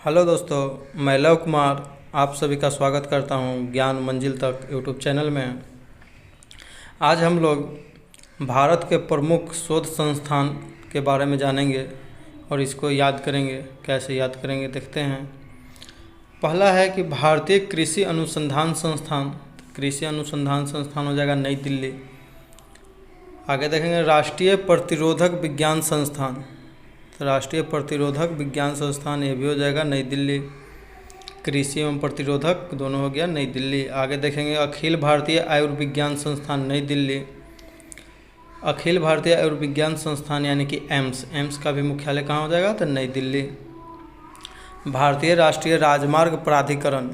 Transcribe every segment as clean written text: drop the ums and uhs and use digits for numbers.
Hello दोस्तों, मैं love Kumar आप सभी का स्वागत करता हूं ज्ञान मंजिल तक यूट्यूब चैनल में। आज हम लोग भारत के प्रमुख शोध संस्थान के बारे में जानेंगे और इसको याद करेंगे। कैसे याद करेंगे देखते हैं। पहला है कि भारतीय कृषि अनुसंधान संस्थान। कृषि अनुसंधान संस्थान हो जाएगा नई दिल्ली। आगे देखेंगे राष्ट्रीय प्रतिरोधक विज्ञान संस्थान। तो राष्ट्रीय प्रतिरोधक विज्ञान संस्थान ये भी हो जाएगा नई दिल्ली। कृषि एवं प्रतिरोधक दोनों हो गया नई दिल्ली। आगे देखेंगे अखिल भारतीय आयुर्विज्ञान संस्थान नई दिल्ली। अखिल भारतीय आयुर्विज्ञान संस्थान यानी कि एम्स का भी मुख्यालय कहाँ हो जाएगा तो नई दिल्ली। भारतीय राष्ट्रीय राजमार्ग प्राधिकरण,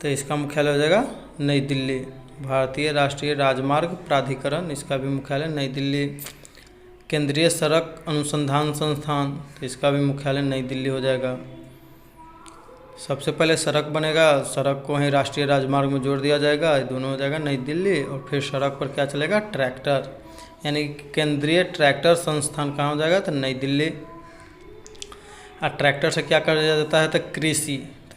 तो इसका मुख्यालय हो जाएगा नई दिल्ली। भारतीय राष्ट्रीय राजमार्ग प्राधिकरण, इसका भी मुख्यालय नई दिल्ली। केंद्रीय सड़क अनुसंधान संस्थान, तो इसका भी मुख्यालय नई दिल्ली हो जाएगा। सबसे पहले सड़क बनेगा, सड़क को ही राष्ट्रीय राजमार्ग में जोड़ दिया जाएगा, ये दोनों हो जाएगा नई दिल्ली। और फिर सड़क पर क्या चलेगा ट्रैक्टर, यानी केंद्रीय ट्रैक्टर संस्थान कहाँ हो जाएगा तो नई दिल्ली। और ट्रैक्टर से क्या कर जाता है तो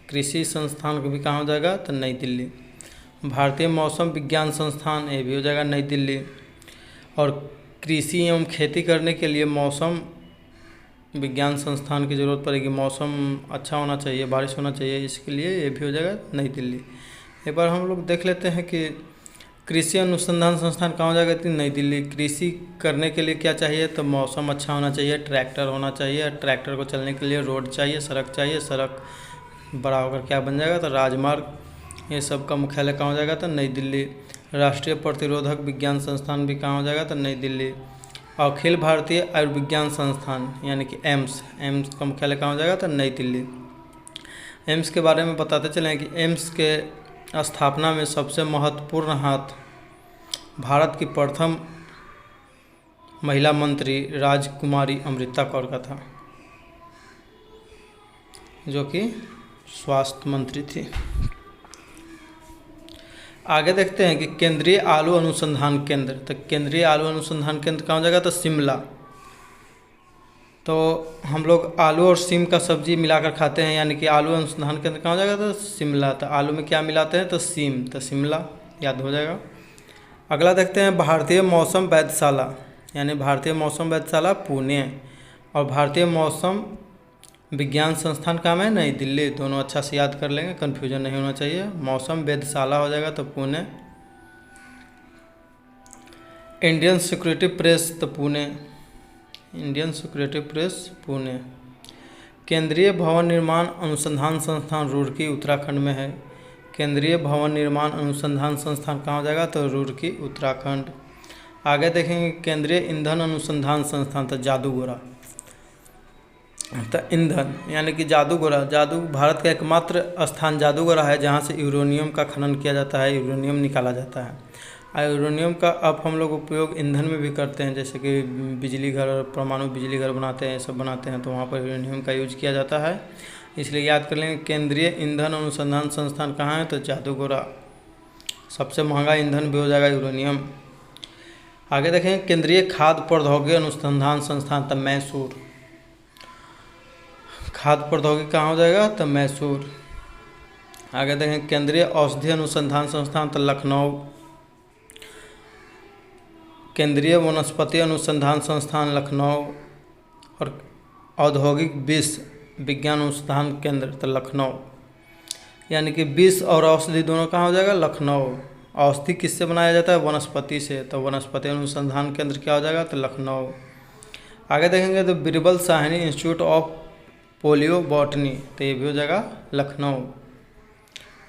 कृषि संस्थान भी कहाँ हो जाएगा तो नई दिल्ली। भारतीय मौसम विज्ञान संस्थान ये भी हो जाएगा नई दिल्ली। और कृषि एवं खेती करने के लिए मौसम विज्ञान संस्थान की ज़रूरत पड़ेगी। मौसम अच्छा होना चाहिए, बारिश होना चाहिए, इसके लिए ये भी हो जाएगा नई दिल्ली। एक बार हम लोग देख लेते हैं कि कृषि अनुसंधान संस्थान कहाँ हो जाएगा तो नई दिल्ली। कृषि करने के लिए क्या चाहिए तो मौसम अच्छा होना चाहिए, ट्रैक्टर होना चाहिए, ट्रैक्टर को चलने के लिए रोड चाहिए, सड़क बड़ा होकर क्या बन जाएगा तो राजमार्ग। ये सब का मुख्यालय कहाँ हो जाएगा तो नई दिल्ली। राष्ट्रीय प्रतिरोधक विज्ञान संस्थान भी कहाँ हो जाएगा तो नई दिल्ली। अखिल भारतीय आयुर्विज्ञान संस्थान यानी कि एम्स का मुख्यालय कहाँ हो जाएगा तो नई दिल्ली। एम्स के बारे में बताते चलें कि एम्स के स्थापना में सबसे महत्वपूर्ण हाथ भारत की प्रथम महिला मंत्री राजकुमारी अमृता कौर का था, जो कि स्वास्थ्य मंत्री थी। आगे देखते हैं कि केंद्रीय आलू अनुसंधान केंद्र, तो केंद्रीय आलू अनुसंधान केंद्र कहाँ हो जाएगा तो शिमला। तो हम लोग आलू और सीम का सब्जी मिलाकर खाते हैं, यानी कि आलू अनुसंधान केंद्र कहाँ हो जाएगा तो शिमला। तो आलू में क्या मिलाते हैं तो सीम, तो शिमला याद हो जाएगा। अगला देखते हैं भारतीय मौसम वेधशाला, यानी भारतीय मौसम वेधशाला पुणे। और भारतीय मौसम विज्ञान संस्थान कहाँ है नई दिल्ली। दोनों अच्छा से याद कर लेंगे, कन्फ्यूजन नहीं होना चाहिए। मौसम वेधशाला हो जाएगा तो पुणे। इंडियन सिक्योरिटी प्रेस तो Pune, Indian security press Pune. केंद्रीय भवन निर्माण अनुसंधान संस्थान रुड़की उत्तराखंड में है। केंद्रीय भवन निर्माण अनुसंधान संस्थान कहाँ हो जाएगा तो रुड़की उत्तराखंड। आगे देखेंगे केंद्रीय ईंधन अनुसंधान संस्थान तो जादूगोरा। तो ईंधन यानी कि जादूगोरा, भारत का एकमात्र स्थान जादूगोरा है जहाँ से यूरेनियम का खनन किया जाता है, यूरेनियम निकाला जाता है। और यूरेनियम का अब हम लोग उपयोग ईंधन में भी करते हैं, जैसे कि बिजली घर, परमाणु बिजली घर बनाते हैं, सब बनाते हैं, तो वहाँ पर यूरेनियम का यूज किया जाता है। इसलिए याद कर लेंगे केंद्रीय ईंधन अनुसंधान संस्थान कहाँ है तो जादूगोरा। सबसे महंगा ईंधन भी हो जाएगा यूरेनियम। आगे देखें केंद्रीय खाद्य प्रौद्योगिकी अनुसंधान संस्थान तो मैसूर। खाद्य प्रौद्योगिकी कहाँ हो जाएगा तो मैसूर। आगे देखें केंद्रीय औषधि अनुसंधान संस्थान तो लखनऊ। केंद्रीय वनस्पति अनुसंधान संस्थान लखनऊ। और औद्योगिक विष विज्ञान अनुसंधान केंद्र तो लखनऊ, यानी कि विष और औषधि दोनों कहाँ हो जाएगा लखनऊ। औषधि किससे बनाया जाता है वनस्पति से, तो वनस्पति अनुसंधान केंद्र क्या हो जाएगा तो लखनऊ। आगे देखेंगे तो Birbal Sahni institute of polio botany, तो ये भी हो जाएगा लखनऊ।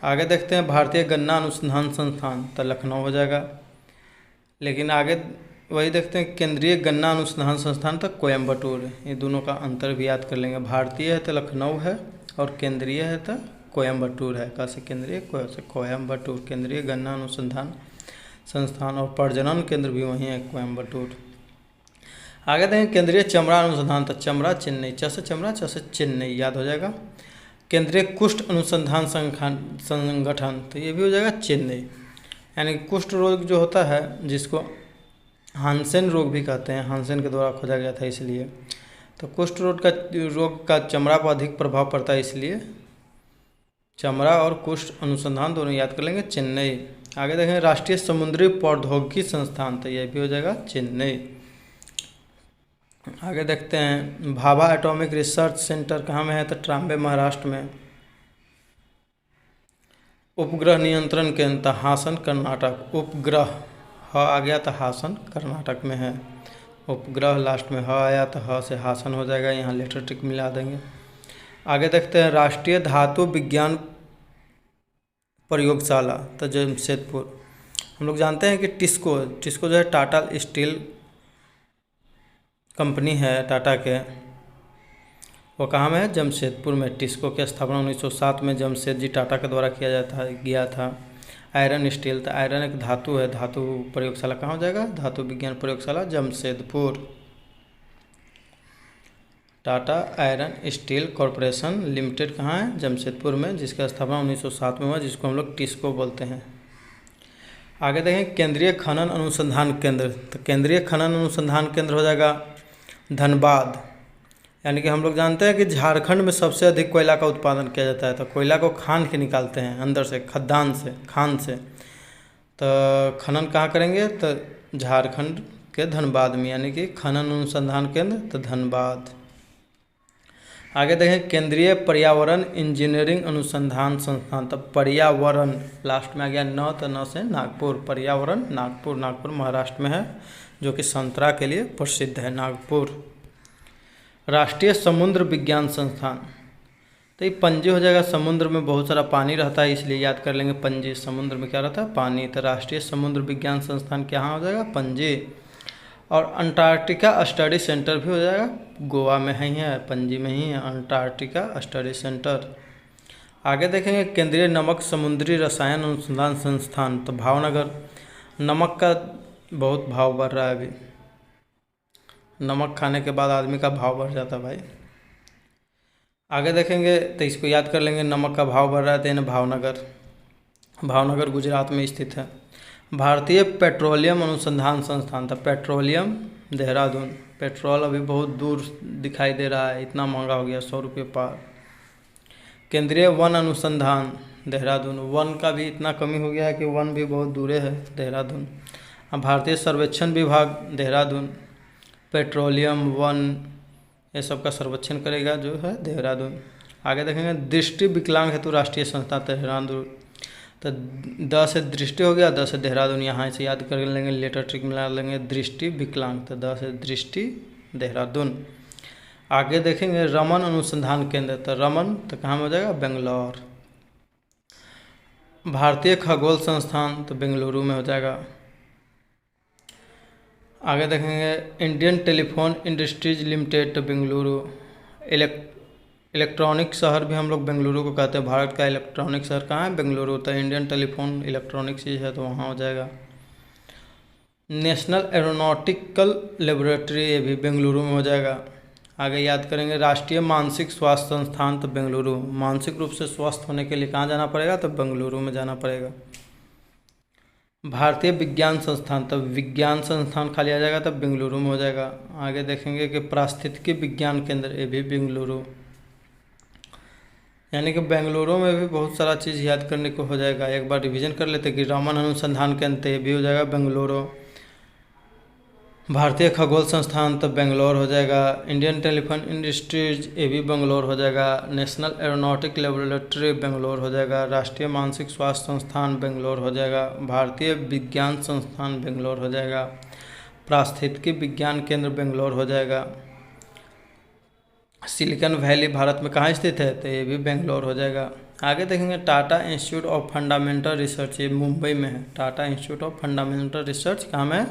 आगे देखते हैं भारतीय गन्ना अनुसंधान संस्थान तो लखनऊ हो जाएगा। लेकिन आगे वही देखते हैं केंद्रीय गन्ना अनुसंधान संस्थान तो कोयम्बटूर। ये दोनों का अंतर भी याद कर लेंगे, भारतीय है तो लखनऊ है और केंद्रीय है तो कोयम्बटूर है। कैसे केंद्रीय कोयम्बटूर, केंद्रीय गन्ना अनुसंधान संस्थान। और प्रजनन केंद्र भी वहीं है कोयम्बटूर। आगे देखें केंद्रीय चमड़ा अनुसंधान तो चमड़ा चेन्नई, चमड़ा चेन्नई याद हो जाएगा। केंद्रीय कुष्ठ अनुसंधान संगठन तो ये भी हो जाएगा चेन्नई, यानी कुष्ठ रोग जो होता है जिसको हांसेन रोग भी कहते हैं, हांसेन के द्वारा खोजा गया था इसलिए। तो कुष्ठ रोग का चमड़ा पर अधिक प्रभाव पड़ता है, इसलिए चमड़ा और कुष्ठ अनुसंधान दोनों याद कर लेंगे, चेन्नई। आगे देखेंगे राष्ट्रीय समुद्री प्रौद्योगिकी संस्थान, तो यह भी हो जाएगा चेन्नई। आगे देखते हैं भाभा एटॉमिक रिसर्च सेंटर कहाँ में है, तो ट्राम्बे महाराष्ट्र में। उपग्रह नियंत्रण केंद्र हासन कर्नाटक, उपग्रह ह आ गया तो हासन कर्नाटक में है। उपग्रह लास्ट में ह आया तो ह से हासन हो जाएगा, यहाँ लेटर टिक मिला देंगे। आगे देखते हैं राष्ट्रीय धातु विज्ञान प्रयोगशाला, तो जमशेदपुर। हम लोग जानते हैं कि टिस्को जो है टाटा स्टील कंपनी है टाटा के, वो कहाँ में है, जमशेदपुर में। टिस्को की स्थापना 1907 में जमशेद जी टाटा के द्वारा गया था। आयरन स्टील, तो आयरन एक धातु है, धातु प्रयोगशाला कहाँ हो जाएगा, धातु विज्ञान प्रयोगशाला Jamshedpur. Tata iron steel corporation limited कहाँ है, जमशेदपुर में, जिसका स्थापना 1907 में हुआ, जिसको हम लोग टिस्को बोलते हैं। आगे देखें केंद्रीय खनन अनुसंधान केंद्र, तो केंद्रीय खनन अनुसंधान केंद्र हो जाएगा धनबाद। यानी कि हम लोग जानते हैं कि झारखंड में सबसे अधिक कोयला का उत्पादन किया जाता है, तो कोयला को खान के निकालते हैं अंदर से, खदान से, खान से। तो खनन कहाँ करेंगे, तो झारखंड के धनबाद में, यानी कि खनन अनुसंधान केंद्र तो धनबाद। आगे देखें केंद्रीय पर्यावरण इंजीनियरिंग अनुसंधान संस्थान, तो पर्यावरण लास्ट में आ गया न, तो न से नागपुर, पर्यावरण नागपुर, नागपुर महाराष्ट्र में है, जो कि संतरा के लिए प्रसिद्ध है नागपुर। राष्ट्रीय समुद्र विज्ञान संस्थान, तो ये पणजी हो जाएगा, समुद्र में बहुत सारा पानी रहता है, इसलिए याद कर लेंगे पणजी, समुद्र में क्या रहता है, पानी। तो राष्ट्रीय समुद्र विज्ञान संस्थान कहाँ हो जाएगा, पणजी। और अंटार्कटिका स्टडी सेंटर भी हो जाएगा, गोवा में ही है, पणजी में ही है अंटार्कटिका स्टडी सेंटर। आगे देखेंगे केंद्रीय नमक समुद्री रसायन अनुसंधान संस्थान, तो भावनगर। नमक का बहुत भाव बढ़ रहा है अभी, नमक खाने के बाद आदमी का भाव बढ़ जाता है भाई। आगे देखेंगे तो इसको याद कर लेंगे, नमक का भाव बढ़ रहा है, तो भावनगर, भावनगर गुजरात में स्थित है। भारतीय पेट्रोलियम अनुसंधान संस्थान, था पेट्रोलियम देहरादून। पेट्रोल अभी बहुत दूर दिखाई दे रहा है, इतना महंगा हो गया, 100 रुपये पार। केंद्रीय वन अनुसंधान देहरादून, वन का भी इतना कमी हो गया है कि वन भी बहुत दूर है देहरादून। भारतीय सर्वेक्षण विभाग देहरादून, पेट्रोलियम, वन, ये सब का सर्वेक्षण करेगा जो है देहरादून। आगे देखेंगे दृष्टि विकलांग हेतु राष्ट्रीय संस्था देहरादून, तो द से दृष्टि हो गया, द से देहरादून, यहाँ से याद कर लेंगे, लेटर ट्रिक मिला लेंगे, दृष्टि विकलांग, तो द से दृष्टि देहरादून। आगे देखेंगे रमन अनुसंधान केंद्र, तो रमन तो कहाँ में हो जाएगा, बेंगलोर। भारतीय खगोल संस्थान, तो बेंगलुरु में हो जाएगा। आगे देखेंगे इंडियन टेलीफोन इंडस्ट्रीज लिमिटेड, तो बेंगलुरु। इलेक्ट्रॉनिक शहर भी हम लोग बेंगलुरु को कहते हैं, भारत का इलेक्ट्रॉनिक शहर कहाँ है, बेंगलुरु, तो इंडियन टेलीफोन इलेक्ट्रॉनिक चीज़ है तो वहाँ हो जाएगा। नेशनल एरोनॉटिकल लेबोरेटरी, ये भी बेंगलुरु में हो जाएगा। आगे याद करेंगे राष्ट्रीय मानसिक स्वास्थ्य संस्थान, तो बेंगलुरु। मानसिक रूप से स्वस्थ होने के लिए कहाँ जाना पड़ेगा, तो बेंगलुरु में जाना पड़ेगा। भारतीय विज्ञान संस्थान, तब विज्ञान संस्थान खाली आ जाएगा, तब बेंगलुरु में हो जाएगा। आगे देखेंगे कि पारिस्थितिकी विज्ञान केंद्र, ये भी बेंगलुरु। यानी कि बेंगलुरु में भी बहुत सारा चीज़ याद करने को हो जाएगा। एक बार रिवीजन कर लेते कि रमन अनुसंधान केंद्र, ये भी हो जाएगा बेंगलुरु। भारतीय खगोल संस्थान, तो बेंगलोर हो जाएगा। इंडियन टेलीफोन इंडस्ट्रीज, ये भी बेंगलोर हो जाएगा। नेशनल एरोनॉटिक लेबोरेटरी बेंगलोर हो जाएगा। राष्ट्रीय मानसिक स्वास्थ्य संस्थान बेंगलोर हो जाएगा। भारतीय विज्ञान संस्थान बेंगलोर हो जाएगा। पारिस्थितिकी विज्ञान केंद्र बेंगलोर हो जाएगा। सिलिकॉन वैली भारत में कहाँ स्थित है, तो ये भी बेंगलोर हो जाएगा। आगे देखेंगे Tata institute of fundamental research, ये मुंबई में है। Tata institute of fundamental research कहाँ में है,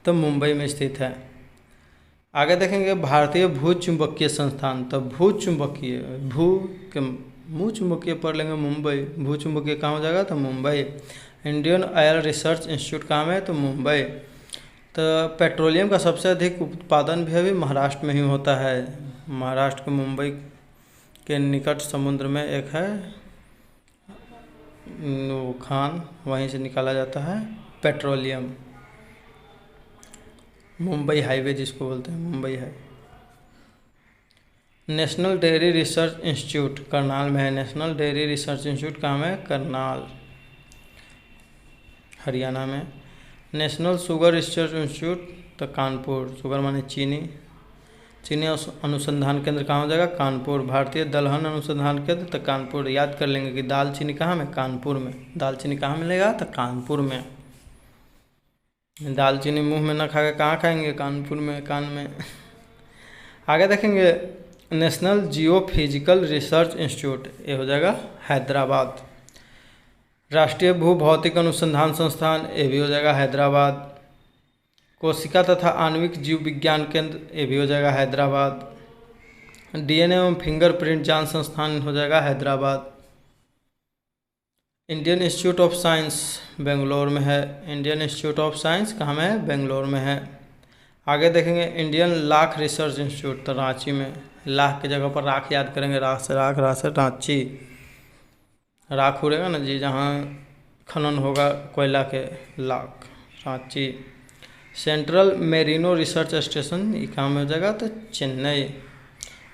तो मुंबई में स्थित है। आगे देखेंगे भारतीय भू चुंबकीय संस्थान, तो भू चुंबकीय, भू के मुँह चुंबकीय पढ़ लेंगे मुंबई, भू चुंबकीय कहाँ हो जाएगा, तो Mumbai. Indian oil research institute कहाँ में है, तो मुंबई। तो पेट्रोलियम का सबसे अधिक उत्पादन भी अभी महाराष्ट्र में ही होता है। महाराष्ट्र के मुंबई के निकट समुद्र में एक है खान, वहीं से निकाला जाता है पेट्रोलियम। मुंबई हाईवे जिसको बोलते हैं, मुंबई है। National dairy research institute Karnal में है। नेशनल डेयरी रिसर्च इंस्टीट्यूट कहाँ में है? करनाल, हरियाणा में। नेशनल शुगर रिसर्च इंस्टीट्यूट तो कानपुर, शुगर माने चीनी, चीनी अनुसंधान केंद्र कहाँ हो जाएगा? कानपुर। भारतीय दलहन अनुसंधान केंद्र तो कानपुर। याद कर लेंगे कि दालचीनी कहाँ में? कानपुर में। दालचीनी कहाँ मिलेगा? तो कानपुर में। दालचीनी मुंह में ना खा के कहाँ खाएंगे? कानपुर में, कान में। आगे देखेंगे नेशनल जियोफिजिकल रिसर्च इंस्टीट्यूट, ये हो जाएगा हैदराबाद। राष्ट्रीय भूभौतिक अनुसंधान संस्थान, ये भी हो जाएगा हैदराबाद। कोशिका तथा आणविक जीव विज्ञान केंद्र, ये भी हो जाएगा हैदराबाद। डीएनए एवं फिंगरप्रिंट जांच संस्थान हो जाएगा Hyderabad. Indian institute of science Bangalore में है। इंडियन इंस्टीट्यूट ऑफ साइंस कहाँ में है? बेंगलोर में है। आगे देखेंगे इंडियन लाख रिसर्च इंस्टीट्यूट तो रांची में। लाख की जगह पर राख याद करेंगे, राख से रांची। राख उड़ेगा ना जी, जहाँ खनन होगा कोयला के, lakh, Ranchi. Central merino research station, ये कहाँ में हो जाएगा? तो चेन्नई।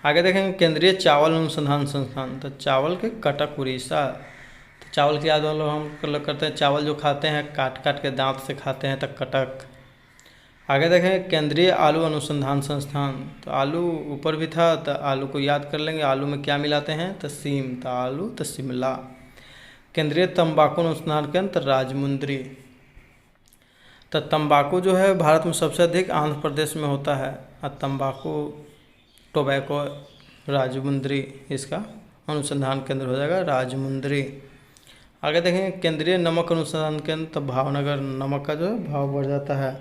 आगे देखेंगे केंद्रीय चावल अनुसंधान संस्थान, तो चावल के कटक, उड़ीसा। तो चावल की याद वालों हम करते हैं, चावल जो खाते हैं काट काट के दांत से खाते हैं, तो कटक। आगे देखें केंद्रीय आलू अनुसंधान संस्थान, तो आलू ऊपर भी था, तो आलू को याद कर लेंगे। आलू में क्या मिलाते हैं? तो सीम, तो आलू तो शिमला। केंद्रीय तंबाकू अनुसंधान केंद्र तो राजमुंद्री। तो तंबाकू जो है भारत में सबसे अधिक आंध्र प्रदेश में होता है, और तंबाकू टोबैको राजमुंद्री, इसका अनुसंधान केंद्र हो जाएगा राजमुंद्री। आगे देखेंगे केंद्रीय नमक अनुसंधान केंद्र तो भावनगर, नमक का जो है भाव बढ़ जाता है।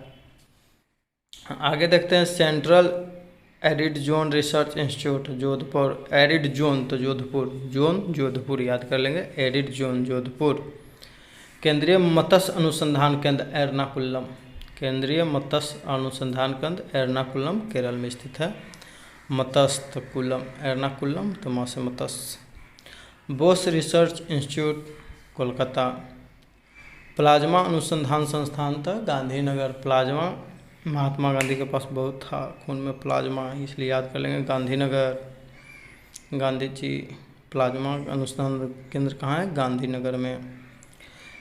आगे देखते हैं central arid zone research institute Jodhpur. Arid zone तो जोधपुर, जोन जोधपुर याद कर लेंगे, एरिड जोन जोधपुर। केंद्रीय मत्स्य अनुसंधान केंद्र एर्नाकुलम। केंद्रीय मत्स्य अनुसंधान केंद्र एर्नाकुलम केरल में स्थित है। मत्स्य तो कुलम, एर्नाकुलम तो मत्स्य, मत्स्य। Bose research institute Kolkata. Plasma अनुसंधान संस्थान था गांधीनगर। प्लाज्मा महात्मा गांधी के पास बहुत था खून में प्लाज्मा, इसलिए याद कर लेंगे गांधीनगर, गांधी जी। प्लाज्मा अनुसंधान केंद्र कहाँ है? गांधीनगर में।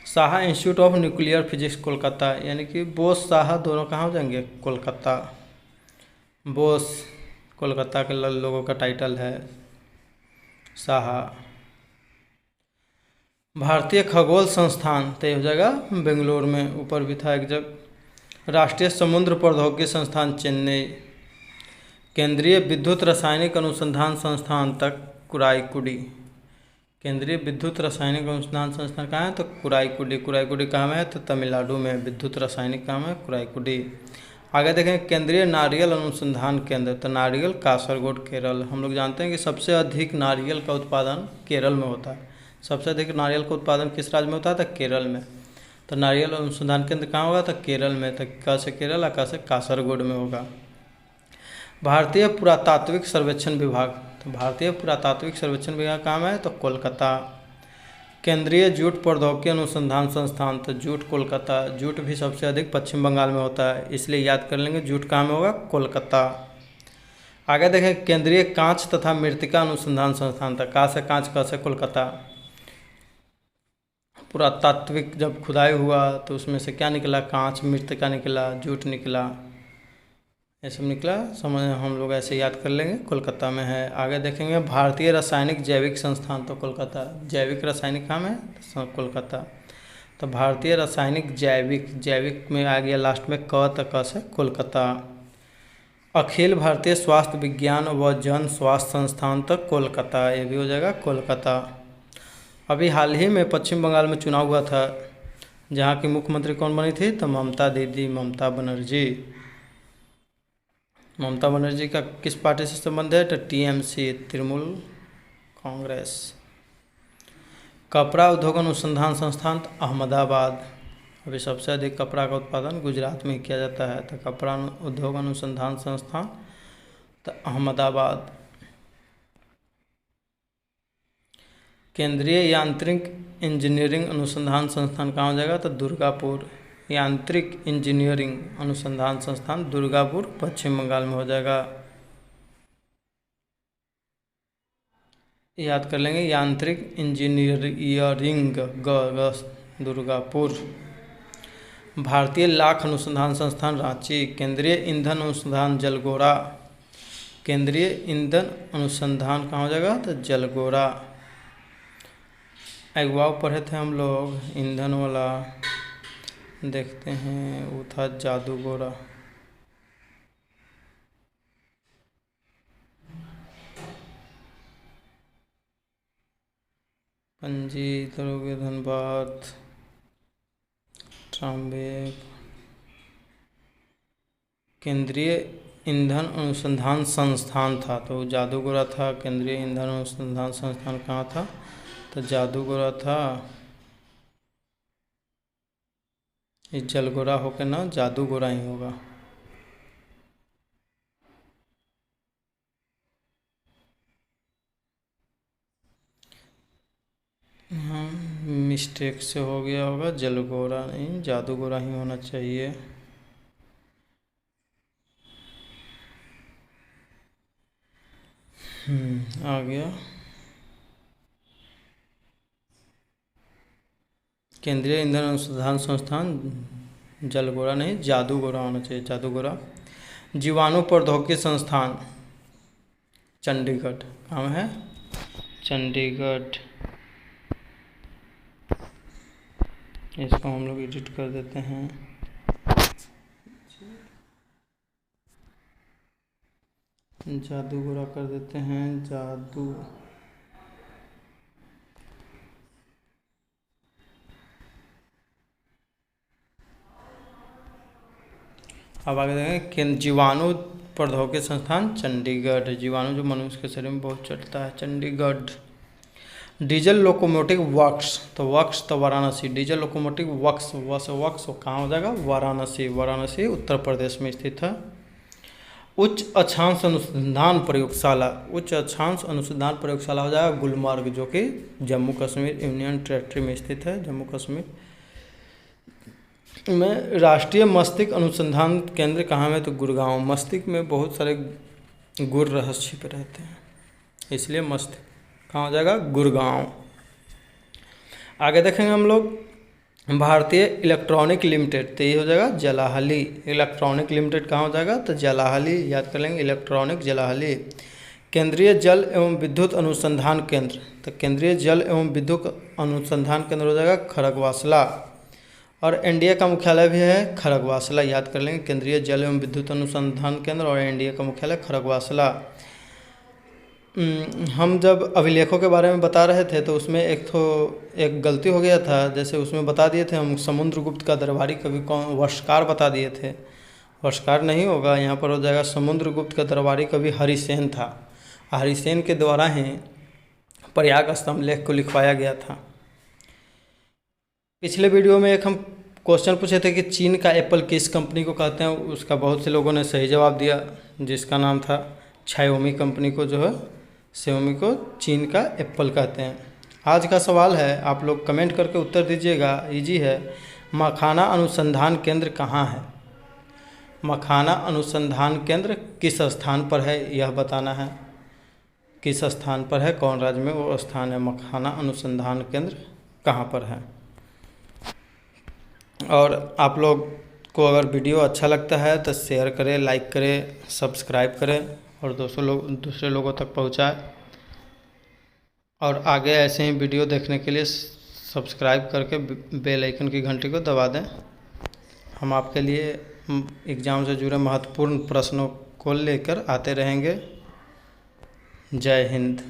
Saha institute of nuclear physics Kolkata, यानी कि बोस साहा दोनों कहाँ हो जाएंगे? कोलकाता। बोस कोलकाता के लोगों का टाइटल है, साहा। भारतीय खगोल संस्थान तो हो जाएगा बेंगलोर में, ऊपर भी था एक जगह। राष्ट्रीय समुद्र प्रौद्योगिकी संस्थान चेन्नई। केंद्रीय विद्युत रासायनिक अनुसंधान संस्थान तक कुराईकुडी। केंद्रीय विद्युत रासायनिक अनुसंधान संस्थान कहाँ है? तो कुराईकुडी। कुराईकुडी कहाँ में है? तो तमिलनाडु में। विद्युत रासायनिक कहाँ है? कुराईकुडी। आगे देखें केंद्रीय नारियल अनुसंधान केंद्र तो नारियल कासरगोड केरल। हम लोग जानते हैं कि सबसे अधिक नारियल का उत्पादन केरल में होता है। सबसे अधिक नारियल का उत्पादन किस राज्य में होता है? तो केरल में। तो नारियल अनुसंधान केंद्र कहाँ होगा? तो केरल में। तो क से केरल, आ से कासरगोड में होगा। भारतीय पुरातात्विक सर्वेक्षण विभाग तो भारतीय पुरातात्विक सर्वेक्षण विभाग कहाँ है? तो कोलकाता। केंद्रीय जूट प्रौद्योगिकी अनुसंधान संस्थान तो जूट कोलकाता। जूट भी सबसे अधिक पश्चिम बंगाल में होता है, इसलिए याद कर लेंगे जूट कहाँ में होगा? कोलकाता। आगे देखें केंद्रीय कांच तथा मृत्तिका अनुसंधान संस्थान था, का से कांच, का से कोलकाता। पुरातात्विक जब खुदाई हुआ तो उसमें से क्या निकला? कांच, मृत्तिका निकला, जूट निकला, ये सब निकला। समझ हम लोग ऐसे याद कर लेंगे, कोलकाता में है। आगे देखेंगे भारतीय रासायनिक जैविक संस्थान तो कोलकाता। जैविक रासायनिक कहाँ में? कोलकाता। तो भारतीय रासायनिक जैविक, जैविक में आ गया लास्ट में क, तो क से कोलकाता। अखिल भारतीय स्वास्थ्य विज्ञान व जन स्वास्थ्य संस्थान तक कोलकाता, ये भी हो जाएगा कोलकाता। अभी हाल ही में पश्चिम बंगाल में चुनाव हुआ था, जहाँ की मुख्यमंत्री कौन बनी थी? तो ममता दीदी, ममता बनर्जी। ममता बनर्जी का किस पार्टी से संबंध है? तो टीएमसी, तृणमूल कांग्रेस। कपड़ा उद्योग अनुसंधान संस्थान तो अहमदाबाद। अभी सबसे अधिक कपड़ा का उत्पादन गुजरात में किया जाता है, तो कपड़ा उद्योग अनुसंधान संस्थान तो अहमदाबाद। केंद्रीय यांत्रिक इंजीनियरिंग अनुसंधान संस्थान कहाँ हो जाएगा? तो दुर्गापुर। यांत्रिक इंजीनियरिंग अनुसंधान संस्थान दुर्गापुर पश्चिम बंगाल में हो जाएगा। याद कर लेंगे। यांत्रिक इंजीनियरिंग दुर्गापुर। भारतीय लाख अनुसंधान संस्थान रांची। केंद्रीय ईंधन अनुसंधान जलगोरा। केंद्रीय ईंधन अनुसंधान कहाँ हो जाएगा, तो जलगोरा। एक वाव पढ़े थे हम लोग ईंधन वाला, देखते हैं वो था जादूगोरा। पणजी, दरोगे, धनबाद, ट्राम्बे। केंद्रीय ईंधन अनुसंधान संस्थान था तो जादूगोरा था। केंद्रीय ईंधन अनुसंधान संस्थान कहाँ था, तो जादूगोरा था। ये जलगोरा होकर ना जादूगोरा ही होगा। हाँ, मिस्टेक से हो गया होगा, जलगोरा नहीं जादूगोरा ही होना चाहिए। आ गया। केंद्रीय ईंधन अनुसंधान संस्थान जलगोरा नहीं जादूगोरा होना चाहिए, जादूगोरा। जीवाणु प्रौद्योगिकी संस्थान चंडीगढ़, कहाँ है, चंडीगढ़। इसको हम लोग एडिट कर देते हैं। जादूगोरा कर देते हैं, जादू। अब आगे देखें जीवाणु प्रौद्योगिकी संस्थान चंडीगढ़। जीवाणु जो मनुष्य के शरीर में बहुत चलता है, चंडीगढ़। डीजल लोकोमोटिव वर्क्स, तो वर्क्स तो Varanasi. Diesel locomotive works works कहाँ हो जाएगा, वाराणसी। वाराणसी उत्तर प्रदेश में स्थित है। उच्च अक्षांश अनुसंधान प्रयोगशाला, उच्च अक्षांश अनुसंधान प्रयोगशाला हो जाएगा गुलमर्ग, जो कि जम्मू कश्मीर यूनियन टेरेटरी में स्थित है, जम्मू कश्मीर में। राष्ट्रीय मस्तिष्क अनुसंधान केंद्र कहाँ में, तो गुड़गांव। मस्तिष्क में बहुत सारे गुर रहस्य छिपे रहते हैं, इसलिए मस्तिष्क कहाँ हो जाएगा, गुड़गांव। आगे देखेंगे हम लोग भारतीय इलेक्ट्रॉनिक लिमिटेड, तो ये हो जाएगा जलाहली। इलेक्ट्रॉनिक लिमिटेड कहाँ हो जाएगा, तो जलाहली। याद कर लेंगे इलेक्ट्रॉनिक जलाहली। केंद्रीय जल एवं विद्युत अनुसंधान केंद्र, तो केंद्रीय जल एवं विद्युत अनुसंधान केंद्र हो जाएगा खड़गवासला। और एनडीए का मुख्यालय भी है खड़गवासला। याद कर लेंगे केंद्रीय जल एवं विद्युत अनुसंधान केंद्र और एनडीए का मुख्यालय खड़गवासला। हम जब अभिलेखों के बारे में बता रहे थे तो उसमें एक गलती हो गया था। जैसे उसमें बता दिए थे हम समुद्रगुप्त का दरबारी कवि कौन, वर्षकार बता दिए थे। वर्षकार नहीं होगा, यहाँ पर हो जाएगा समुद्रगुप्त का दरबारी कवि हरिसेन था। हरिसेन के द्वारा ही प्रयाग स्तंभ लेख को लिखवाया गया था। पिछले वीडियो में एक हम क्वेश्चन पूछे थे कि चीन का एप्पल किस कंपनी को कहते हैं, उसका बहुत से लोगों ने सही जवाब दिया, जिसका नाम था शाओमी कंपनी को, जो है शाओमी को चीन का एप्पल कहते हैं। आज का सवाल है, आप लोग कमेंट करके उत्तर दीजिएगा, इजी है। मखाना अनुसंधान केंद्र कहाँ है, मखाना अनुसंधान केंद्र किस स्थान पर है, यह बताना है। किस स्थान पर है, कौन राज्य में वो स्थान है, मखाना अनुसंधान केंद्र कहाँ पर है। और आप लोग को अगर वीडियो अच्छा लगता है तो शेयर करें, लाइक करें, सब्सक्राइब करें और दूसरे लोगों तक पहुंचाएं। और आगे ऐसे ही वीडियो देखने के लिए सब्सक्राइब करके बेल आइकन की घंटी को दबा दें। हम आपके लिए एग्ज़ाम से जुड़े महत्वपूर्ण प्रश्नों को लेकर आते रहेंगे। जय हिंद।